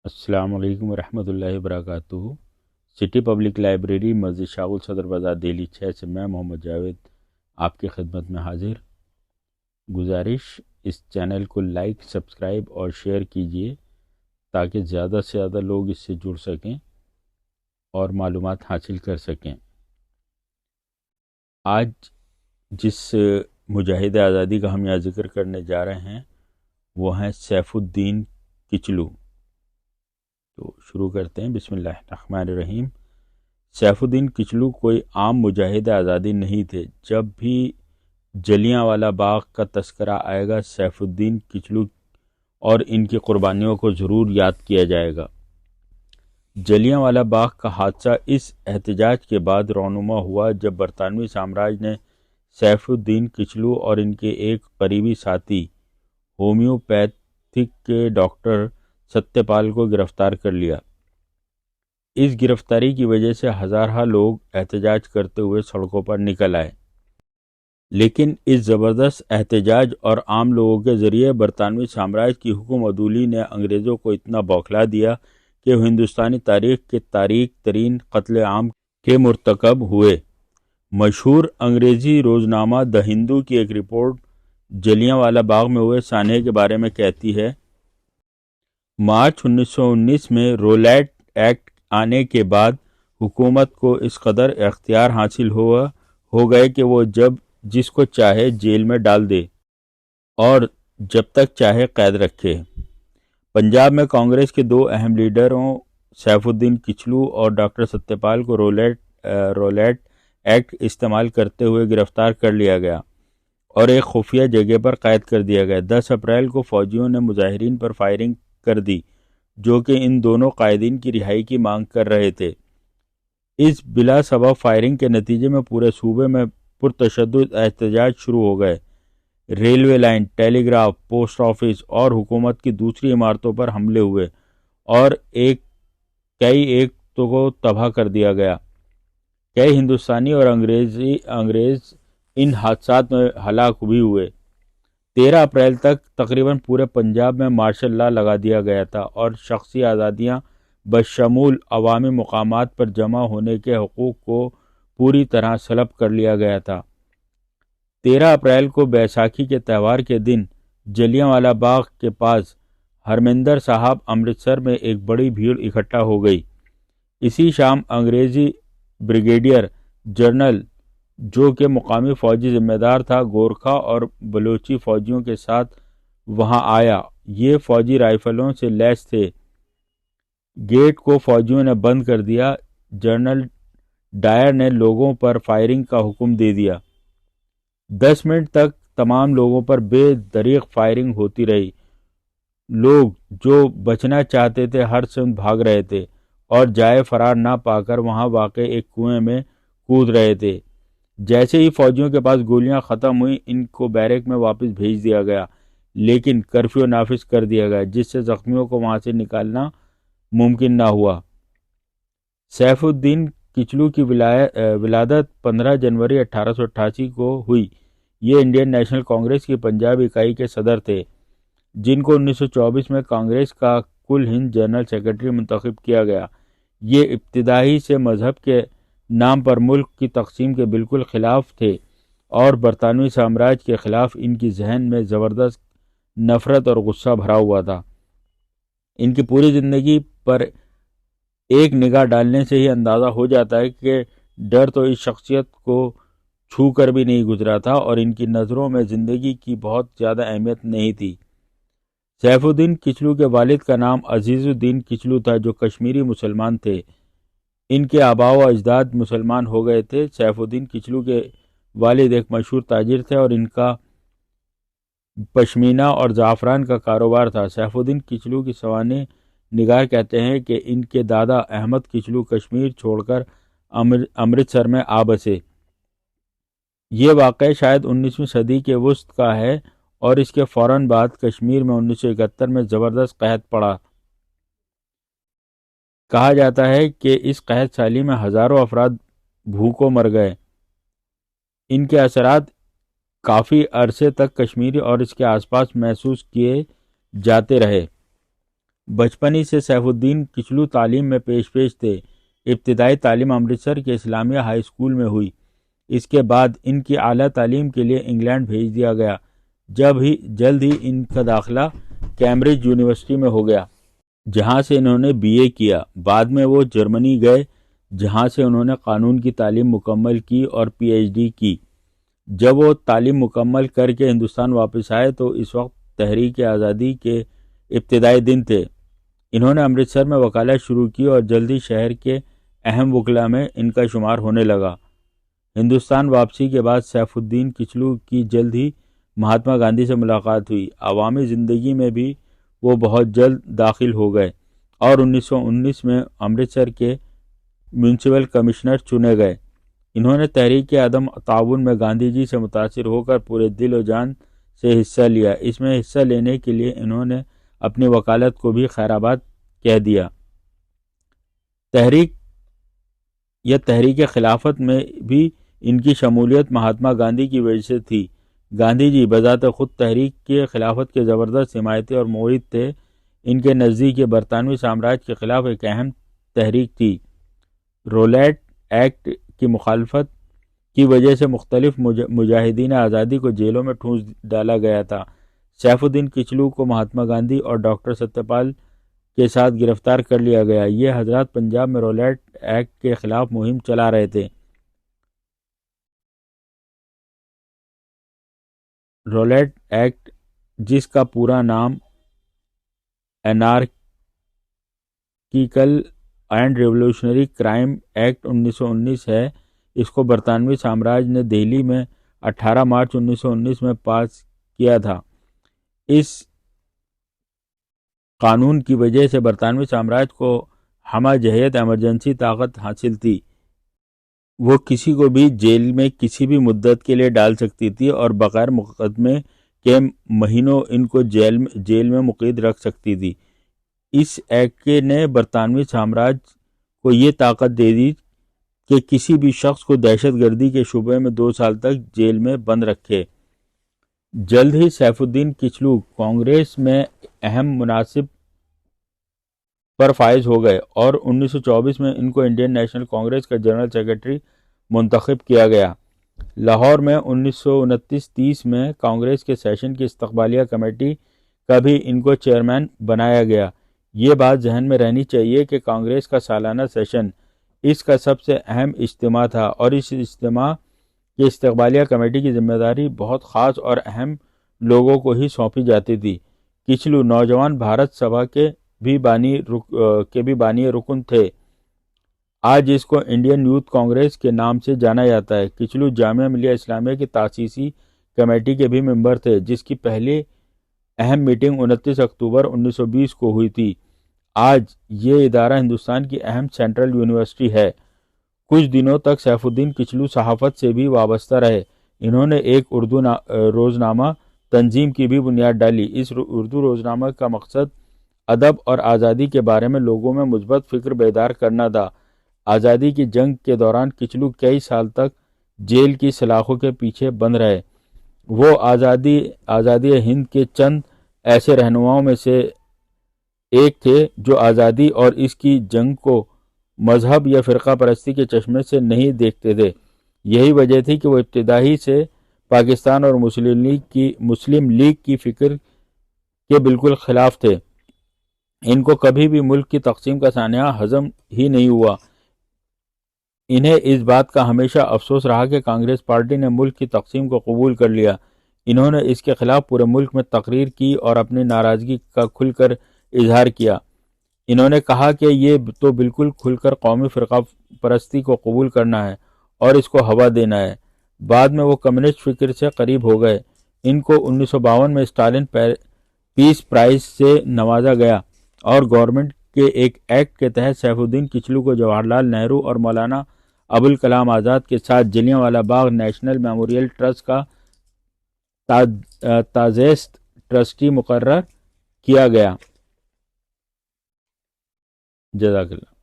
السلام علیکم ورحمۃ اللہ وبرکاتہ۔ سٹی پبلک لائبریری مسجد شاہ صدر بازار دہلی 6 سے میں محمد جاوید آپ کی خدمت میں حاضر۔ گزارش، اس چینل کو لائک، سبسکرائب اور شیئر کیجیے تاکہ زیادہ سے زیادہ لوگ اس سے جڑ سکیں اور معلومات حاصل کر سکیں۔ آج جس مجاہد آزادی کا ہم یہاں ذکر کرنے جا رہے ہیں وہ ہیں سیف الدین کچلو۔ تو شروع کرتے ہیں۔ بسم اللہ الرحمن الرحیم۔ سیف الدین کچلو کوئی عام مجاہد آزادی نہیں تھے۔ جب بھی جلیانوالہ باغ کا تذکرہ آئے گا، سیف الدین کچلو اور ان کی قربانیوں کو ضرور یاد کیا جائے گا۔ جلیانوالہ باغ کا حادثہ اس احتجاج کے بعد رونما ہوا جب برطانوی سامراج نے سیف الدین کچلو اور ان کے ایک قریبی ساتھی ہومیوپیتھک کے ڈاکٹر ستیہ پال کو گرفتار کر لیا۔ اس گرفتاری کی وجہ سے ہزارہ لوگ احتجاج کرتے ہوئے سڑکوں پر نکل آئے، لیکن اس زبردست احتجاج اور عام لوگوں کے ذریعے برطانوی سامراج کی حکم عدولی نے انگریزوں کو اتنا بوکھلا دیا کہ وہ ہندوستانی تاریخ کے تاریک ترین قتل عام کے مرتکب ہوئے۔ مشہور انگریزی روزنامہ دی ہندو کی ایک رپورٹ جلیانوالہ باغ میں ہوئے سانحے کے بارے میں کہتی ہے، مارچ 1919 میں رولٹ ایکٹ آنے کے بعد حکومت کو اس قدر اختیار حاصل ہو گئے کہ وہ جس کو چاہے جیل میں ڈال دے اور جب تک چاہے قید رکھے۔ پنجاب میں کانگریس کے دو اہم لیڈروں سیف الدین کچلو اور ڈاکٹر ستیہ پال کو رولٹ ایکٹ استعمال کرتے ہوئے گرفتار کر لیا گیا اور ایک خفیہ جگہ پر قید کر دیا گیا۔ 10 اپریل کو فوجیوں نے مظاہرین پر فائرنگ کر دی جو کہ ان دونوں قائدین کی رہائی کی مانگ کر رہے تھے۔ اس بلا سبب فائرنگ کے نتیجے میں پورے صوبے میں پرتشدد احتجاج شروع ہو گئے۔ ریلوے لائن، ٹیلی گراف، پوسٹ آفس اور حکومت کی دوسری عمارتوں پر حملے ہوئے اور ایک کو تباہ کر دیا گیا۔ کئی ہندوستانی اور انگریز ان حادثات میں ہلاک بھی ہوئے۔ 13 اپریل تک تقریباً پورے پنجاب میں مارشل لا لگا دیا گیا تھا اور شخصی آزادیاں بشمول عوامی مقامات پر جمع ہونے کے حقوق کو پوری طرح سلب کر لیا گیا تھا۔ 13 اپریل کو بیساکھی کے تہوار کے دن جلیانوالہ باغ کے پاس ہرمندر صاحب امرتسر میں ایک بڑی بھیڑ اکٹھا ہو گئی۔ اسی شام انگریزی بریگیڈیئر جنرل جو کہ مقامی فوجی ذمہ دار تھا، گورکھا اور بلوچی فوجیوں کے ساتھ وہاں آیا۔ یہ فوجی رائفلوں سے لیس تھے۔ گیٹ کو فوجیوں نے بند کر دیا۔ جنرل ڈائر نے لوگوں پر فائرنگ کا حکم دے دیا۔ 10 منٹ تک تمام لوگوں پر بے دریغ فائرنگ ہوتی رہی۔ لوگ جو بچنا چاہتے تھے ہر سمت بھاگ رہے تھے اور جائے فرار نہ پا کر وہاں واقع ایک کنویں میں کود رہے تھے۔ جیسے ہی فوجیوں کے پاس گولیاں ختم ہوئیں، ان کو بیرک میں واپس بھیج دیا گیا، لیکن کرفیو نافذ کر دیا گیا جس سے زخمیوں کو وہاں سے نکالنا ممکن نہ ہوا۔ سیف الدین کچلو کی ولادت 15 جنوری 1888 کو ہوئی۔ یہ انڈین نیشنل کانگریس کی پنجاب اکائی کے صدر تھے، جن کو 1924 میں کانگریس کا کل ہند جنرل سیکرٹری منتخب کیا گیا۔ یہ ابتدائی سے مذہب کے نام پر ملک کی تقسیم کے بالکل خلاف تھے اور برطانوی سامراج کے خلاف ان کی ذہن میں زبردست نفرت اور غصہ بھرا ہوا تھا۔ ان کی پوری زندگی پر ایک نگاہ ڈالنے سے ہی اندازہ ہو جاتا ہے کہ ڈر تو اس شخصیت کو چھو کر بھی نہیں گزرا تھا اور ان کی نظروں میں زندگی کی بہت زیادہ اہمیت نہیں تھی۔ سیف الدین کچلو کے والد کا نام عزیز الدین کچلو تھا جو کشمیری مسلمان تھے۔ ان کے آباء و اجداد مسلمان ہو گئے تھے۔ سیف الدین کچلو کے والد ایک مشہور تاجر تھے اور ان کا پشمینہ اور زعفران کا کاروبار تھا۔ سیف الدین کچلو کی سوانح نگار کہتے ہیں کہ ان کے دادا احمد کچلو کشمیر چھوڑ کر امرتسر میں آ بسے۔ یہ واقعہ شاید 19ویں صدی کے وسط کا ہے اور اس کے فوراً بعد کشمیر میں 1971 میں زبردست قحط پڑا۔ کہا جاتا ہے کہ اس قحط سالی میں ہزاروں افراد بھوکوں مر گئے۔ ان کے اثرات کافی عرصے تک کشمیر اور اس کے آس پاس محسوس کیے جاتے رہے۔ بچپن ہی سے سیف الدین کچلو تعلیم میں پیش تھے۔ ابتدائی تعلیم امرتسر کے اسلامیہ ہائی اسکول میں ہوئی۔ اس کے بعد ان کی اعلیٰ تعلیم کے لیے انگلینڈ بھیج دیا گیا۔ جلد ہی ان کا داخلہ کیمبرج یونیورسٹی میں ہو گیا، جہاں سے انہوں نے BA کیا۔ بعد میں وہ جرمنی گئے، جہاں سے انہوں نے قانون کی تعلیم مکمل کی اور PhD کی۔ جب وہ تعلیم مکمل کر کے ہندوستان واپس آئے تو اس وقت تحریک آزادی کے ابتدائی دن تھے۔ انہوں نے امرتسر میں وکالت شروع کی اور جلد ہی شہر کے اہم وکلاء میں ان کا شمار ہونے لگا۔ ہندوستان واپسی کے بعد سیف الدین کچلو کی جلد ہی مہاتما گاندھی سے ملاقات ہوئی۔ عوامی زندگی میں بھی وہ بہت جلد داخل ہو گئے اور 1919 میں امرتسر کے میونسپل کمشنر چنے گئے۔ انہوں نے تحریک عدم تعاون میں گاندھی جی سے متاثر ہو کر پورے دل و جان سے حصہ لیا۔ اس میں حصہ لینے کے لیے انہوں نے اپنی وکالت کو بھی خیرآباد کہہ دیا۔ تحریک خلافت میں بھی ان کی شمولیت مہاتما گاندھی کی وجہ سے تھی۔ گاندھی جی بذات خود تحریک کے خلافت کے زبردست حمایتی اور معید تھے۔ ان کے نزدیک یہ برطانوی سامراج کے خلاف ایک اہم تحریک تھی۔ رولیٹ ایکٹ کی مخالفت کی وجہ سے مختلف مجاہدین آزادی کو جیلوں میں ٹھونس ڈالا گیا تھا۔ سیف الدین کچلو کو مہاتما گاندھی اور ڈاکٹر ستیہ پال کے ساتھ گرفتار کر لیا گیا۔ یہ حضرات پنجاب میں رولیٹ ایکٹ کے خلاف مہم چلا رہے تھے۔ رولیٹ ایکٹ، جس کا پورا نام انارکیکل اینڈ ریولوشنری کرائم ایکٹ 1919 ہے، اس کو برطانوی سامراج نے دہلی میں 18 مارچ 1919 میں پاس کیا تھا۔ اس قانون کی وجہ سے برطانوی سامراج کو ہمہ جہت ایمرجنسی طاقت حاصل تھی۔ وہ کسی کو بھی جیل میں کسی بھی مدت کے لیے ڈال سکتی تھی اور بغیر مقدمے کے مہینوں ان کو جیل میں مقید رکھ سکتی تھی۔ اس ایکٹ نے برطانوی سامراج کو یہ طاقت دے دی کہ کسی بھی شخص کو دہشت گردی کے شبے میں 2 سال تک جیل میں بند رکھے۔ جلد ہی سیف الدین کچلو کانگریس میں اہم مناصب پر فائز ہو گئے اور 1924 میں ان کو انڈین نیشنل کانگریس کا جنرل سیکرٹری منتخب کیا گیا۔ لاہور میں 1929-30 میں کانگریس کے سیشن کی استقبالیہ کمیٹی کا بھی ان کو چیئرمین بنایا گیا۔ یہ بات ذہن میں رہنی چاہیے کہ کانگریس کا سالانہ سیشن اس کا سب سے اہم اجتماع تھا اور اس اجتماع کی استقبالیہ کمیٹی کی ذمہ داری بہت خاص اور اہم لوگوں کو ہی سونپی جاتی تھی۔ کچلو نوجوان بھارت سبھا کے بھی بانی رکن تھے۔ آج اس کو انڈین یوتھ کانگریس کے نام سے جانا جاتا ہے۔ کچلو جامعہ ملیہ اسلامیہ کی تاسیسی کمیٹی کے بھی ممبر تھے، جس کی پہلی اہم میٹنگ 29 اکتوبر 1920 کو ہوئی تھی۔ آج یہ ادارہ ہندوستان کی اہم سینٹرل یونیورسٹی ہے۔ کچھ دنوں تک سیف الدین کچلو صحافت سے بھی وابستہ رہے۔ انہوں نے ایک اردو روزنامہ تنظیم کی بھی بنیاد ڈالی۔ اس اردو روزنامہ کا مقصد ادب اور آزادی کے بارے میں لوگوں میں مثبت فکر بیدار کرنا تھا۔ آزادی کی جنگ کے دوران کچلو کئی سال تک جیل کی سلاخوں کے پیچھے بند رہے۔ وہ آزادی ہند کے چند ایسے رہنماؤں میں سے ایک تھے جو آزادی اور اس کی جنگ کو مذہب یا فرقہ پرستی کے چشمے سے نہیں دیکھتے تھے۔ یہی وجہ تھی کہ وہ ابتدائی سے پاکستان اور مسلم لیگ کی فکر کے بالکل خلاف تھے۔ ان کو کبھی بھی ملک کی تقسیم کا سانحہ ہضم ہی نہیں ہوا۔ انہیں اس بات کا ہمیشہ افسوس رہا کہ کانگریس پارٹی نے ملک کی تقسیم کو قبول کر لیا۔ انہوں نے اس کے خلاف پورے ملک میں تقریر کی اور اپنی ناراضگی کا کھل کر اظہار کیا۔ انہوں نے کہا کہ یہ تو بالکل کھل کر قومی فرقہ پرستی کو قبول کرنا ہے اور اس کو ہوا دینا ہے۔ بعد میں وہ کمیونسٹ فکر سے قریب ہو گئے۔ ان کو 1952 میں اسٹالن پیس پرائز سے نوازا گیا اور گورنمنٹ کے ایک ایکٹ کے تحت سیف الدین کچلو کو جواہر لال نہرو اور مولانا ابوالکلام آزاد کے ساتھ Jallianwala Bagh national memorial trust کا تازیست ٹرسٹی مقرر کیا گیا۔ جزاک اللہ۔